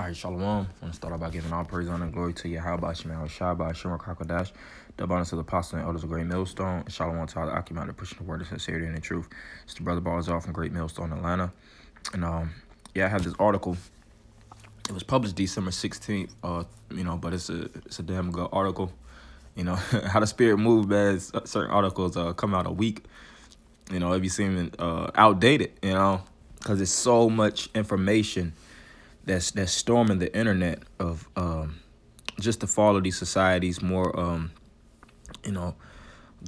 All right, Shalom. I want to start off by giving all praise, honor, and glory to Yahweh, Shemel, Shabbat, Shemar, Kakadash, the abundance of the apostle and elders of Great Millstone, and Shalom to all the occupant pushing the word of sincerity and the truth. It's the brother Barzal from Great Millstone, Atlanta. And I have this article. It was published December 16th, but it's a damn good article. How the spirit moves, man. Certain articles come out a week. It be seeming outdated, because it's so much information that's storming the internet of just the fall of these societies, more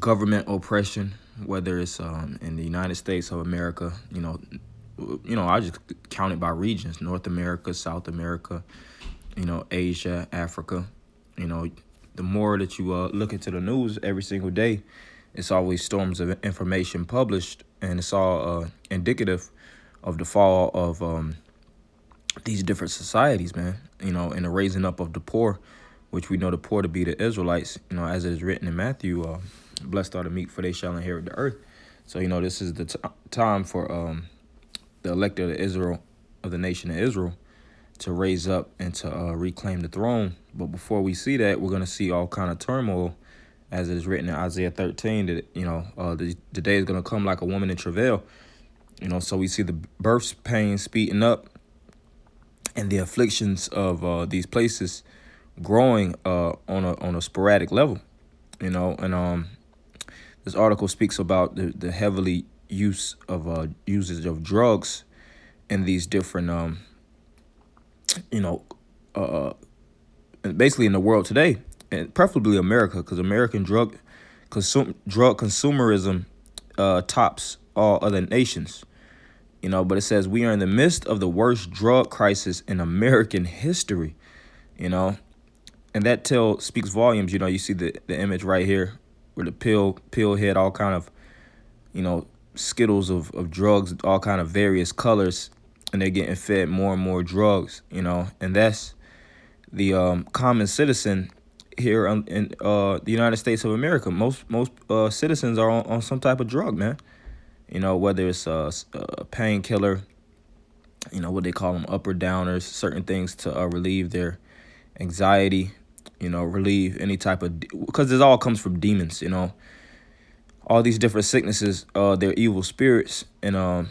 government oppression, whether it's in the United States of America, I just count it by regions: North America, South America, Asia, Africa. The more that you look into the news every single day, it's always storms of information published, and it's all indicative of the fall of these different societies, man, and the raising up of the poor, which we know the poor to be the Israelites, as it is written in Matthew, blessed are the meek, for they shall inherit the earth. So, this is the time for the elected of Israel, of the nation of Israel, to raise up and to reclaim the throne. But before we see that, we're going to see all kind of turmoil, as it is written in Isaiah 13, that, the day is going to come like a woman in travail. So we see the birth pains speeding up, and the afflictions of these places growing on a sporadic level, and this article speaks about the heavily usage of drugs in these different basically in the world today, and preferably America, because American drug consumerism tops all other nations. But it says we are in the midst of the worst drug crisis in American history, and that speaks volumes. You see the image right here where the pill head, all kind of, skittles of drugs, all kind of various colors, and they're getting fed more and more drugs, and that's the common citizen here in the United States of America. Most citizens are on some type of drug, man. Whether it's a painkiller, what they call them, upper downers, certain things to relieve their anxiety, relieve any type of, because it all comes from demons, all these different sicknesses, they're evil spirits, and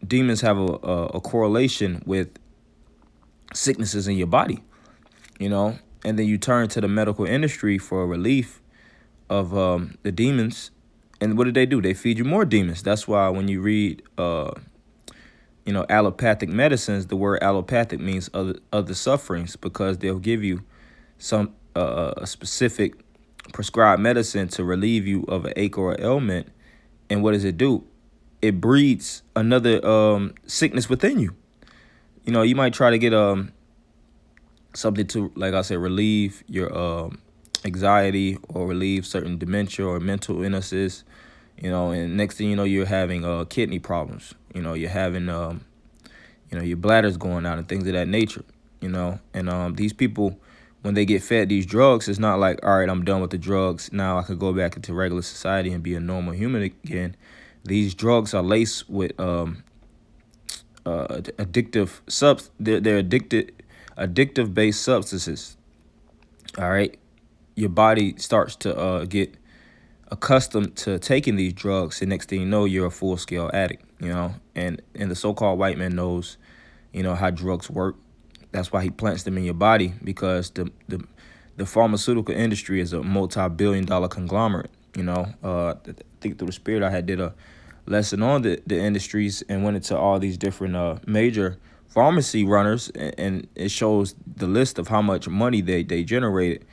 demons have a correlation with sicknesses in your body, and then you turn to the medical industry for relief of the demons. And what do? They feed you more demons. That's why when you read, allopathic medicines, the word allopathic means other sufferings, because they'll give you some a specific prescribed medicine to relieve you of an ache or an ailment. And what does it do? It breeds another sickness within you. You might try to get something to, like I said, relieve your anxiety or relieve certain dementia or mental illnesses, and next thing you know, you're having kidney problems, you're having your bladder's going out and things of that nature, and these people, when they get fed these drugs, it's not like, all right, I'm done with the drugs, now I could go back into regular society and be a normal human again. These drugs are laced with addictive they're addictive based substances. All right, your body starts to get accustomed to taking these drugs, and next thing you know, you're a full-scale addict, and the so-called white man knows, how drugs work. That's why he plants them in your body, because the pharmaceutical industry is a multi-billion-dollar conglomerate. I think through the spirit I did a lesson on the industries and went into all these different major pharmacy runners, and it shows the list of how much money they generated.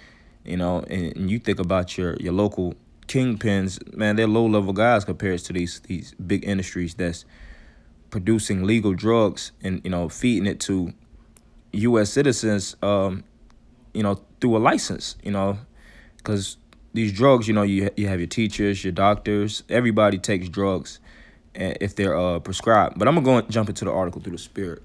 And you think about your local kingpins, man, they're low-level guys compared to these big industries that's producing legal drugs and, feeding it to U.S. citizens, through a license, because these drugs, you have your teachers, your doctors, everybody takes drugs if they're prescribed. But I'm going to jump into the article through the spirit.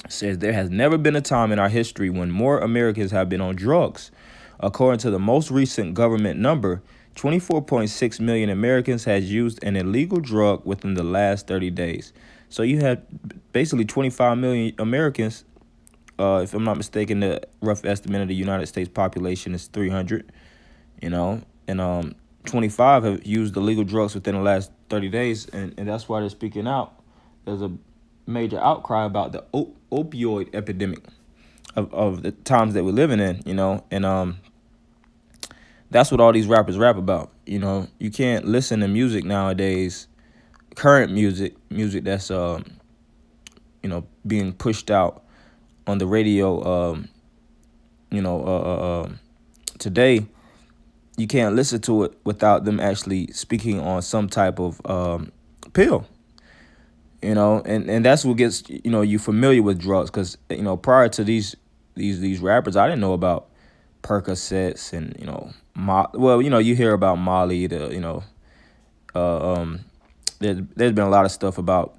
It says, there has never been a time in our history when more Americans have been on drugs. According to the most recent government number, 24.6 million Americans has used an illegal drug within the last 30 days. So you had basically 25 million Americans If I'm not mistaken, the rough estimate of the United States population is 300. You know, and 25 have used illegal drugs within the last 30 days, and that's why they're speaking out. There's a major outcry about the opioid epidemic of the times that we're living in. And that's what all these rappers rap about. You can't listen to music nowadays, current music that's being pushed out on the radio. You know, today you can't listen to it without them actually speaking on some type of pill. And that's what gets you familiar with drugs, because prior to these rappers, I didn't know about Percocets and well, you hear about Molly, there's been a lot of stuff about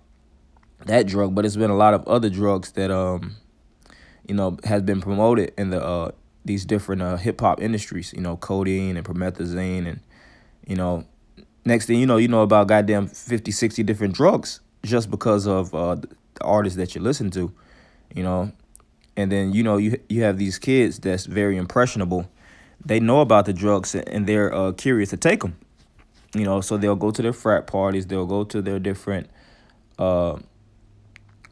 that drug, but it's been a lot of other drugs that has been promoted in these different hip hop industries, codeine and promethazine, and you know next thing you know about goddamn 50, 60 different drugs just because of the artists that you listen to, you know. And then you have these kids that's very impressionable. They know about the drugs and they're curious to take them. So they'll go to their frat parties, they'll go to their different uh,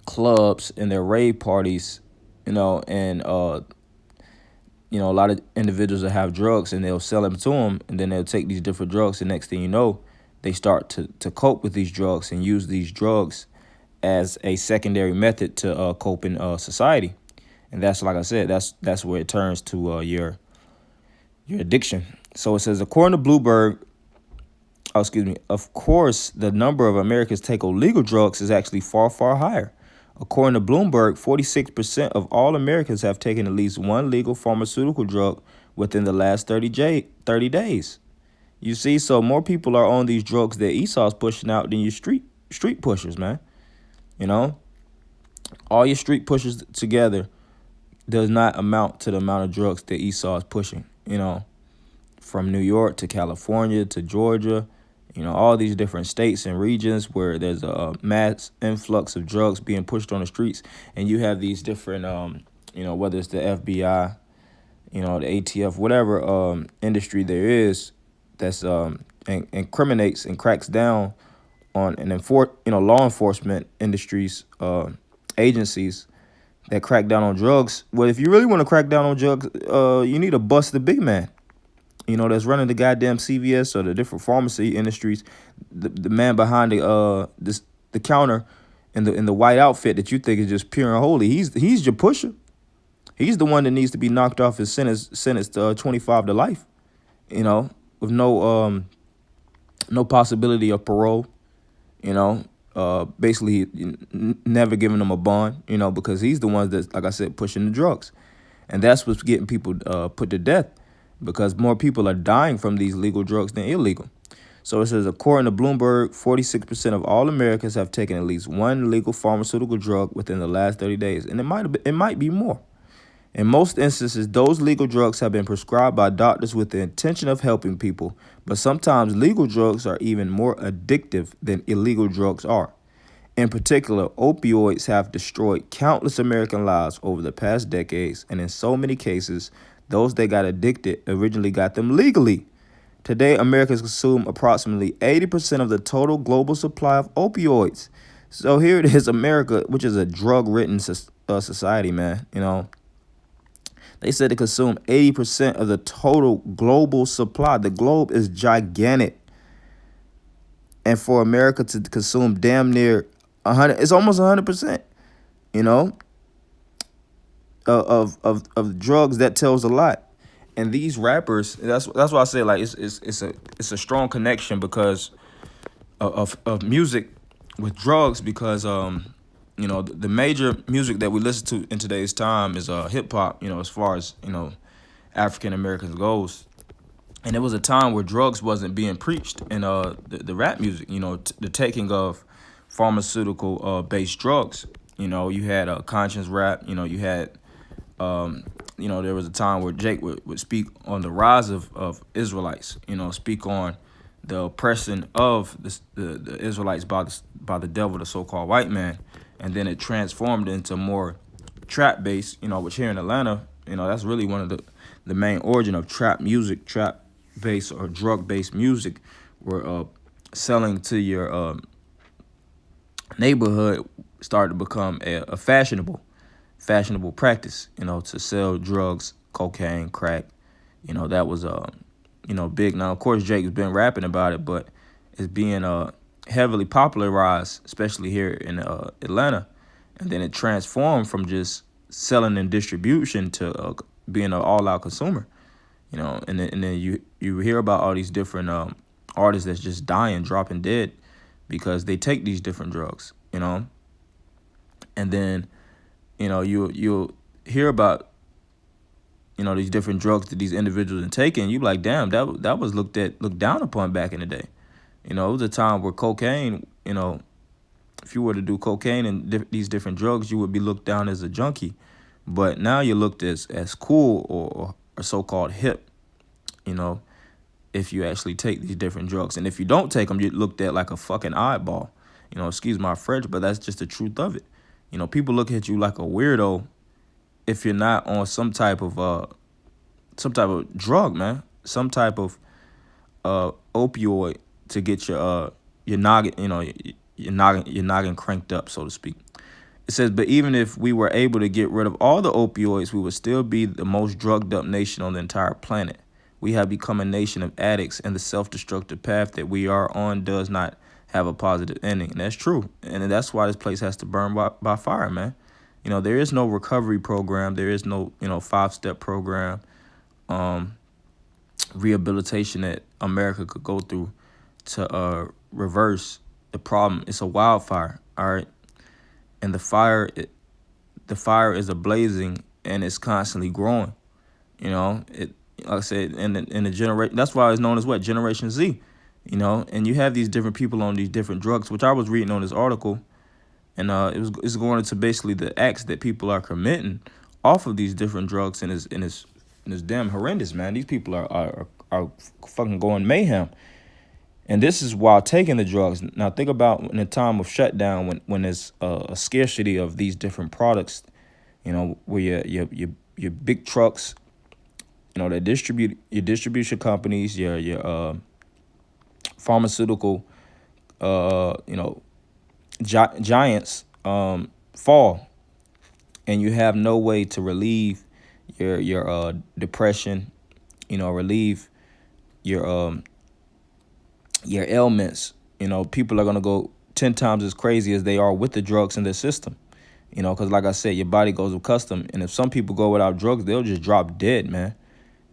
clubs and their rave parties, and a lot of individuals that have drugs and they'll sell them to them, and then they'll take these different drugs. And next thing you know, they start to cope with these drugs and use these drugs as a secondary method to cope in society. And that's, like I said, that's where it turns to your addiction. So it says, according to Bloomberg, of course, the number of Americans take illegal drugs is actually far, far higher. According to Bloomberg, 46% of all Americans have taken at least one legal pharmaceutical drug within the last 30 days. You see, so more people are on these drugs that Esau's pushing out than your street pushers, man. You know, all your street pushers together does not amount to the amount of drugs that Esau is pushing, from New York to California to Georgia, all these different states and regions where there's a mass influx of drugs being pushed on the streets. And you have these different, whether it's the FBI, the ATF, whatever industry there is that's incriminates and cracks down on and law enforcement industries, agencies that crack down on drugs. Well, if you really want to crack down on drugs, you need to bust the big man, that's running the goddamn CVS or the different pharmacy industries, the man behind the counter in the white outfit that you think is just pure and holy. He's your pusher. He's the one that needs to be knocked off his sentence to 25 to life, with no possibility of parole. Basically never giving them a bond, because he's the one that's, like I said, pushing the drugs. And that's what's getting people put to death, because more people are dying from these legal drugs than illegal. So it says, according to Bloomberg, 46% of all Americans have taken at least one legal pharmaceutical drug within the last 30 days. And it might be more. In most instances, those legal drugs have been prescribed by doctors with the intention of helping people, but sometimes legal drugs are even more addictive than illegal drugs are. In particular, opioids have destroyed countless American lives over the past decades, and in so many cases, those that got addicted originally got them legally. Today, Americans consume approximately 80% of the total global supply of opioids. So here it is, America, which is a drug-ridden society, man. They said they consume 80% of the total global supply. The globe is gigantic. And for America to consume damn near 100, it's almost 100%, of drugs. That tells a lot. And these rappers, that's why I say, like, it's a strong connection because of music with drugs, because the major music that we listen to in today's time is hip hop, as far as African Americans goes. And there was a time where drugs wasn't being preached in the rap music, the taking of pharmaceutical based drugs. You had conscious rap. You had there was a time where Jake would speak on the rise of Israelites, speak on the oppression of the Israelites by the devil, the so-called white man. And then it transformed into more trap bass, which here in Atlanta, that's really one of the main origin of trap music, trap bass or drug based music, where selling to your neighborhood started to become a fashionable practice, to sell drugs, cocaine, crack. That was big. Now, of course, Drake's been rapping about it, but it's being heavily popularized, especially here in Atlanta. And then it transformed from just selling and distribution to being an all-out consumer. And then you hear about all these different artists that's just dying, dropping dead because they take these different drugs. And then you'll hear about these different drugs that these individuals are taking. You like, damn, that was looked down upon back in the day. It was a time where cocaine, if you were to do cocaine and these different drugs, you would be looked down as a junkie. But now you're looked as cool or so-called hip, if you actually take these different drugs. And if you don't take them, you're looked at like a fucking oddball. Excuse my French, but that's just the truth of it. People look at you like a weirdo if you're not on some type of drug, man, some type of opioid to get your noggin, your noggin cranked up, so to speak. It says, but even if we were able to get rid of all the opioids, we would still be the most drugged up nation on the entire planet. We have become a nation of addicts, and the self-destructive path that we are on does not have a positive ending. And that's true. And that's why this place has to burn by fire, man. There is no recovery program. There is no, 5-step program, rehabilitation that America could go through to reverse the problem. It's a wildfire, all right? And the fire is ablazing, and it's constantly growing. Like I said, in the generation, that's why it's known as what? Generation Z. And you have these different people on these different drugs, which I was reading on this article, and it's going into basically the acts that people are committing off of these different drugs, and it's damn horrendous, man. These people are fucking going mayhem. And this is while taking the drugs. Now think about in a time of shutdown when there's a scarcity of these different products, where your big trucks, that distribute your distribution companies, your pharmaceutical, giants fall, and you have no way to relieve your depression, relieve your ailments. People are going to go 10 times as crazy as they are with the drugs in their system, because like I said, your body goes accustomed. And if some people go without drugs, they'll just drop dead, man,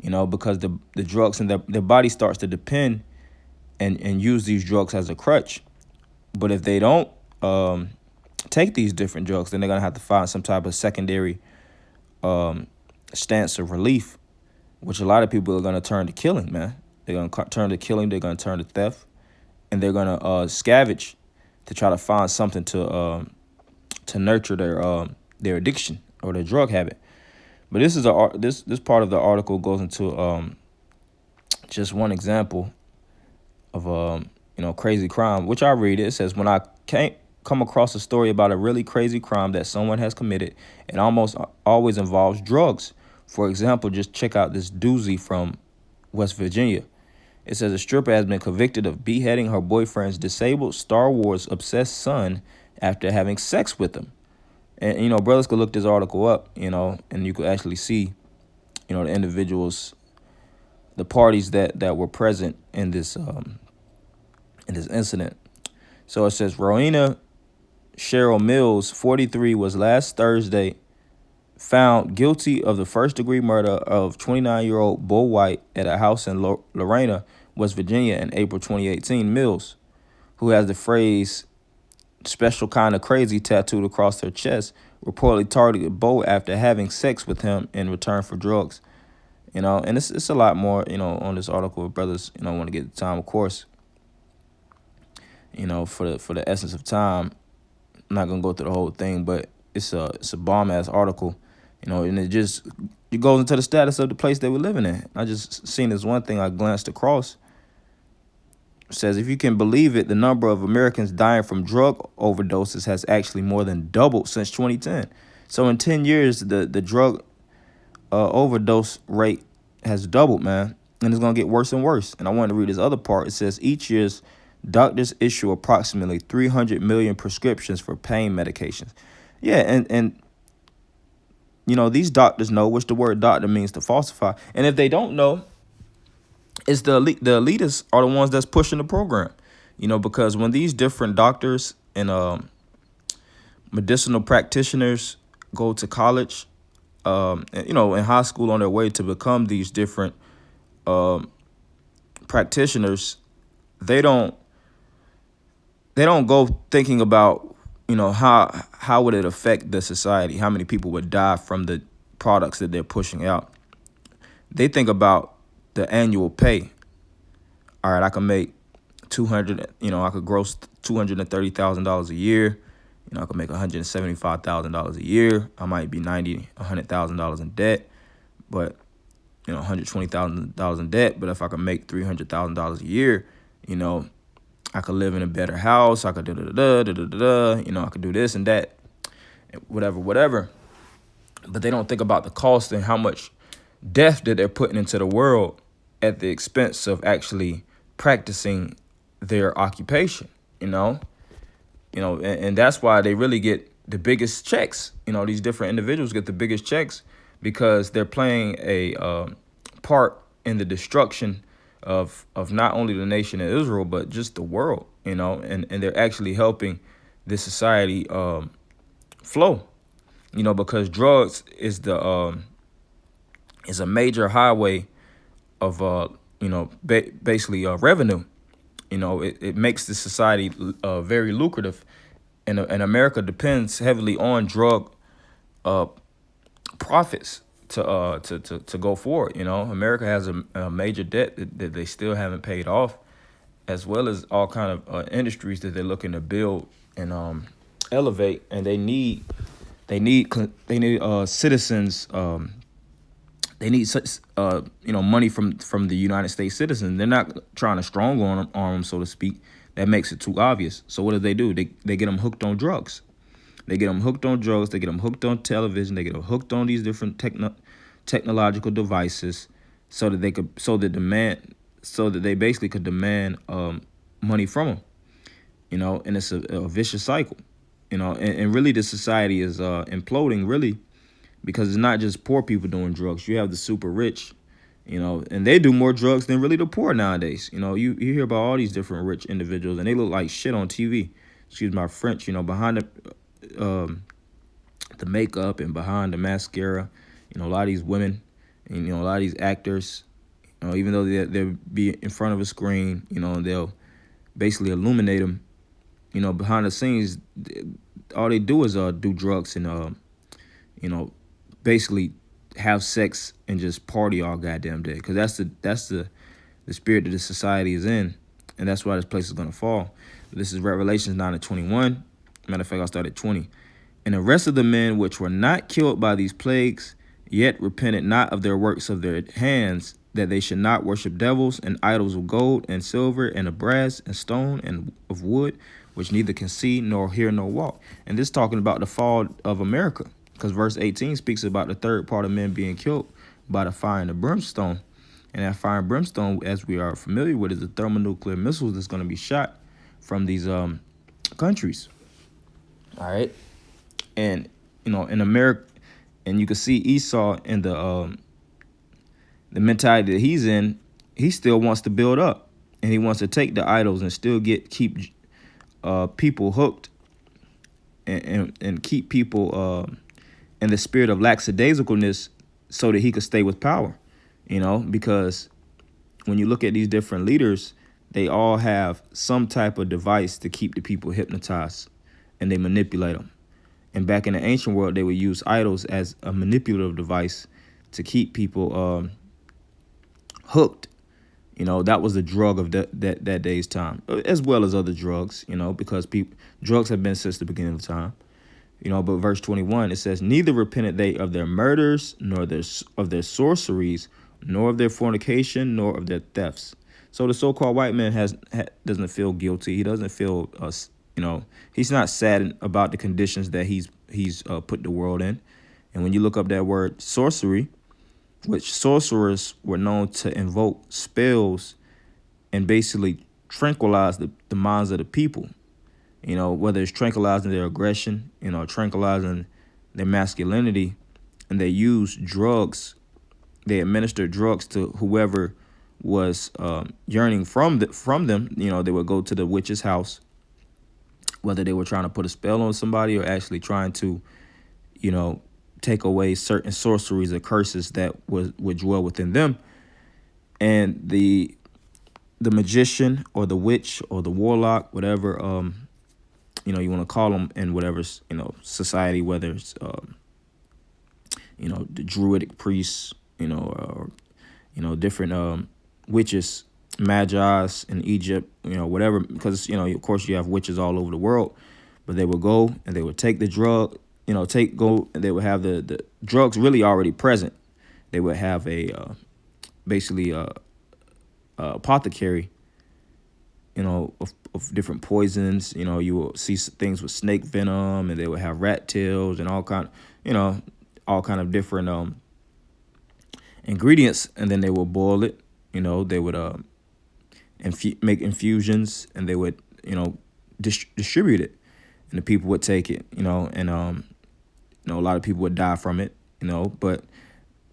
because the drugs and their body starts to depend and use these drugs as a crutch. But if they don't take these different drugs, then they're going to have to find some type of secondary stance of relief, which a lot of people are going to turn to killing, man. They're going to turn to killing. They're going to turn to theft, and they're going to scavenge to try to find something to nurture their addiction or their drug habit. But this is this part of the article goes into just one example of crazy crime, which I read. It says, when I come across a story about a really crazy crime that someone has committed, it almost always involves drugs. For example, just check out this doozy from West Virginia. It says a stripper has been convicted of beheading her boyfriend's disabled Star Wars obsessed son after having sex with him. And, brothers could look this article up, and you could actually see, the individuals, the parties that were present in this incident. So it says Rowena Cheryl Mills, 43, was last Thursday found guilty of the first-degree murder of 29-year-old Bo White at a house in Lorena, West Virginia in April 2018. Mills, who has the phrase "special kind of crazy" tattooed across her chest, reportedly targeted Bo after having sex with him in return for drugs. And it's a lot more, on this article. Brothers, want to get the time, of course. For the essence of time, I'm not gonna go through the whole thing, but it's a bomb ass article, and it goes into the status of the place they were living in. I just seen this one thing I glanced across. It says, if you can believe it, the number of Americans dying from drug overdoses has actually more than doubled since 2010. So in 10 years, the drug overdose rate has doubled, man, and it's gonna get worse and worse. And I wanted to read this other part. It says each year, doctors issue approximately 300 million prescriptions for pain medications. Yeah, and these doctors know, which the word doctor means to falsify. And if they don't know, it's the elitists are the ones that's pushing the program. Because when these different doctors and medicinal practitioners go to college, in high school on their way to become these different um, practitioners, they don't go thinking about how would it affect the society, how many people would die from the products that they're pushing out. They think about the annual pay. All right, I can make 200. I could gross $230,000 a year. I could make $175,000 a year. I might be $100,000 in debt, but $120,000 in debt. But if I could make $300,000 a year, I could live in a better house. I could I could do this and that, whatever. But they don't think about the cost and how much death that they're putting into the world at the expense of actually practicing their occupation. And that's why they really get the biggest checks. These different individuals get the biggest checks because they're playing a part in the destruction of not only the nation of Israel, but just the world, and they're actually helping this society flow, because drugs is is a major highway of basically revenue. It makes the society very lucrative, and America depends heavily on drug uh, profits to go forward. America has a major debt that they still haven't paid off, as well as all kind of industries that they're looking to build and elevate, and they need citizens. They need such money from the United States citizens. They're not trying to strong arm them, so to speak. That makes it too obvious. So what do? They get them hooked on drugs. They get them hooked on drugs. They get them hooked on television. They get them hooked on these different technological devices, so that they basically could demand money from them. And it's a vicious cycle. And really the society is imploding, really, because it's not just poor people doing drugs. You have the super rich, and they do more drugs than really the poor nowadays. You hear about all these different rich individuals, and they look like shit on TV. Excuse my French. Behind the makeup and behind the mascara, a lot of these women, and a lot of these actors, even though they'll be in front of a screen, and they'll basically illuminate them, behind the scenes, all they do is do drugs and basically have sex and just party all goddamn day, because that's the spirit that the society is in, and that's why this place is gonna fall. This is Revelations 9:21. Matter of fact, I'll start at 20. And the rest of the men which were not killed by these plagues, yet repented not of their works of their hands, that they should not worship devils and idols of gold and silver and of brass and stone and of wood, which neither can see nor hear nor walk. And this talking about the fall of America, because verse 18 speaks about the third part of men being killed by the fire and the brimstone. And that fire and brimstone, as we are familiar with, is the thermonuclear missiles that's going to be shot from these countries. All right. And, in America, and you can see Esau in the mentality that he's in. He still wants to build up, and he wants to take the idols and still keep people hooked and keep people in the spirit of lackadaisicalness, so that he could stay with power. Because when you look at these different leaders, they all have some type of device to keep the people hypnotized, and they manipulate them. And back in the ancient world, they would use idols as a manipulative device to keep people hooked. That was the drug of that day's time, as well as other drugs, because drugs have been since the beginning of time. But verse 21, it says, neither repented they of their murders, nor of their sorceries, nor of their fornication, nor of their thefts. So the so-called white man doesn't feel guilty. He doesn't feel You know, he's not sad about the conditions that he's put the world in. And when you look up that word sorcery, which sorcerers were known to invoke spells and basically tranquilize the minds of the people. You know, whether it's tranquilizing their aggression, tranquilizing their masculinity, and they use drugs. They administer drugs to whoever was yearning from them. You know, they would go to the witch's house, whether they were trying to put a spell on somebody or actually trying to, you know, take away certain sorceries or curses that would dwell within them. And the magician or the witch or the warlock, whatever you want to call them in whatever society, whether it's the druidic priests, or different witches, magi's in Egypt, whatever, because of course you have witches all over the world, but they would go and they would take the drug, and they would have the drugs really already present. They would have a basically a apothecary, of different poisons. You will see things with snake venom, and they would have rat tails and all kind of different ingredients, and then they would boil it. They would make infusions, and they would distribute it, and the people would take it. And a lot of people would die from it. But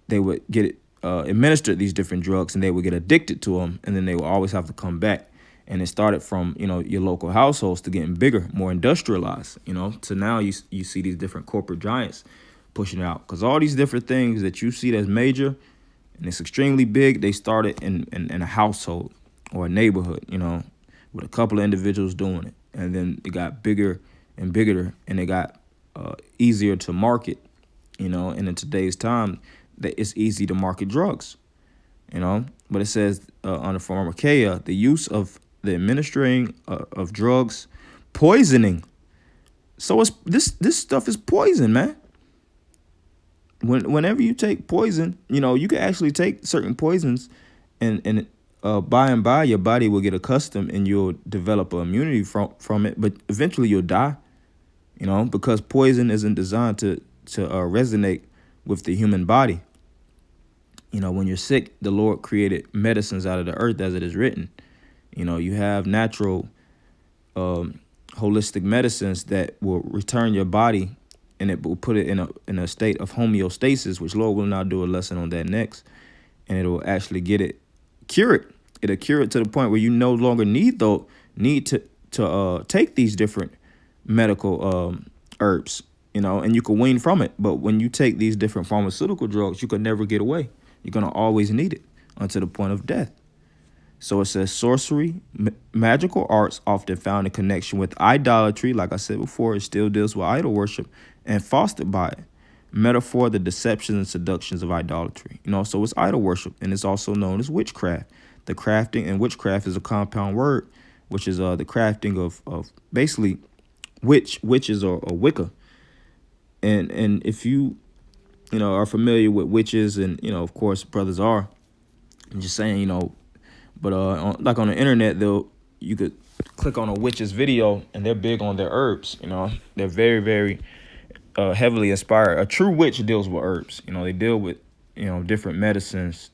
they would get it administered these different drugs, and they would get addicted to them, and then they would always have to come back. And it started from your local households to getting bigger, more industrialized. To now you see these different corporate giants pushing out, because all these different things that you see that's major and it's extremely big, they started in a household or a neighborhood, with a couple of individuals doing it, and then it got bigger and bigger, and it got easier to market. And in today's time, that it's easy to market drugs. But it says on the pharmakeia, the use of the administering of drugs, poisoning. So it's this stuff is poison, man. Whenever you take poison, you can actually take certain poisons, and by and by your body will get accustomed and you'll develop an immunity from it. But eventually you'll die, because poison isn't designed to resonate with the human body. When you're sick, the Lord created medicines out of the earth, as it is written. You have natural, holistic medicines that will return your body, and it will put it in a state of homeostasis, which Lord will now do a lesson on that next, and it will actually get it cured. It'll cure it to the point where you no longer need to take these different medical herbs, and you can wean from it. But when you take these different pharmaceutical drugs, you can never get away. You're gonna always need it until the point of death. So it says sorcery, magical arts often found in connection with idolatry. Like I said before, it still deals with idol worship and fostered by it. Metaphor, the deceptions and seductions of idolatry. So it's idol worship, and it's also known as witchcraft. The crafting, and witchcraft is a compound word, which is the crafting of basically witches or Wicca. And if you are familiar with witches, and of course brothers are, I'm just saying, but on the internet, you could click on a witch's video, and they're big on their herbs. They're very, very heavily inspired. A true witch deals with herbs. They deal with different medicines,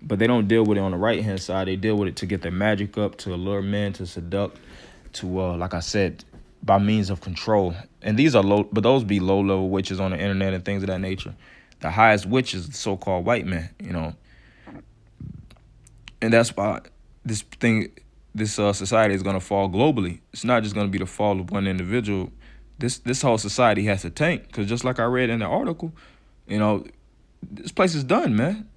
but they don't deal with it on the right hand side. They deal with it to get their magic up, to allure men, to seduct, to like I said, by means of control. And these are low, but those be low level witches on the internet and things of that nature. The highest witch is the so-called white man. And that's why this society is going to fall globally. It's not just going to be the fall of one individual. This whole society has to tank, because just like I read in the article, this place is done, man.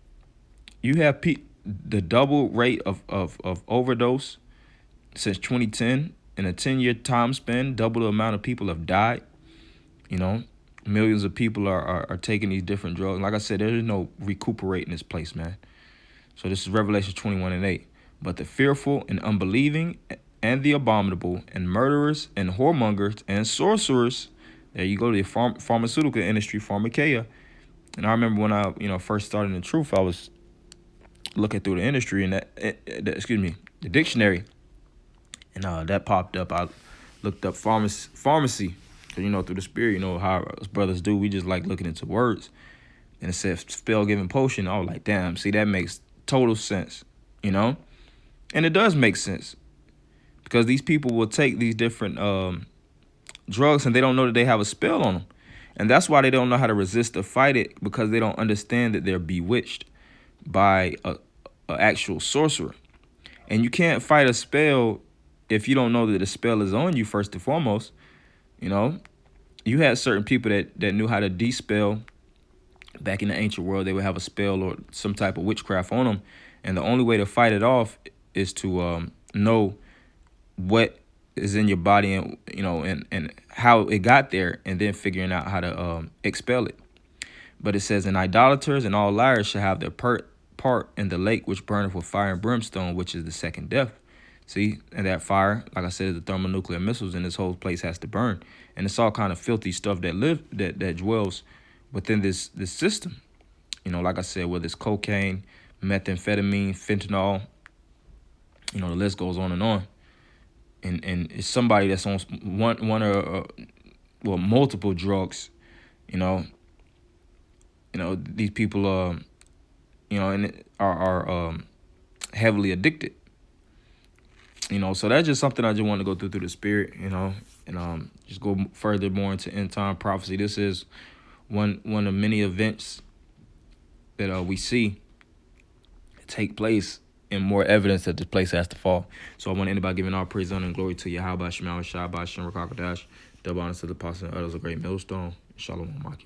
You have the double rate of overdose since 2010. In a 10-year time span, double the amount of people have died. Millions of people are taking these different drugs. Like I said, there is no recuperating this place, man. So this is Revelation 21:8. But the fearful and unbelieving and the abominable and murderers and whoremongers and sorcerers, there you go, the pharmaceutical industry, pharmakeia. And I remember when I first started in the truth, I was looking through the industry, and the dictionary, and that popped up. I looked up pharmacy. 'Cause, you know, through the spirit, you know how us brothers do. We just like looking into words. And it said spell giving potion. I was like, damn, see, that makes total sense, you know? And it does make sense because these people will take these different drugs and they don't know that they have a spell on them. And that's why they don't know how to resist or fight it, because they don't understand that they're bewitched by a actual sorcerer. And you can't fight a spell if you don't know that the spell is on you, first and foremost. You know, you had certain people that knew how to dispel. Back in the ancient world, they would have a spell or some type of witchcraft on them. And the only way to fight it off is to know what is in your body, and you know, and how it got there, and then figuring out how to expel it. But it says, and idolaters and all liars shall have their part in the lake which burneth with fire and brimstone, which is the second death. See, and that fire, like I said, is the thermonuclear missiles, and this whole place has to burn. And it's all kind of filthy stuff that dwells within this system. You know, like I said, whether it's cocaine, methamphetamine, fentanyl, you know, the list goes on and on. And it's somebody that's on one or well, multiple drugs. You know, these people you know, and are heavily addicted. You know, so that's just something I just want to go through the spirit, you know, and just go further more into end time prophecy. This is one of many events that we see take place, and more evidence that this place has to fall. So I want anybody giving all praise, honor, and glory to Yahweh Shema Shai Shem Rakakadash. Double honor to the apostle and others, a great millstone. Shalom Maki.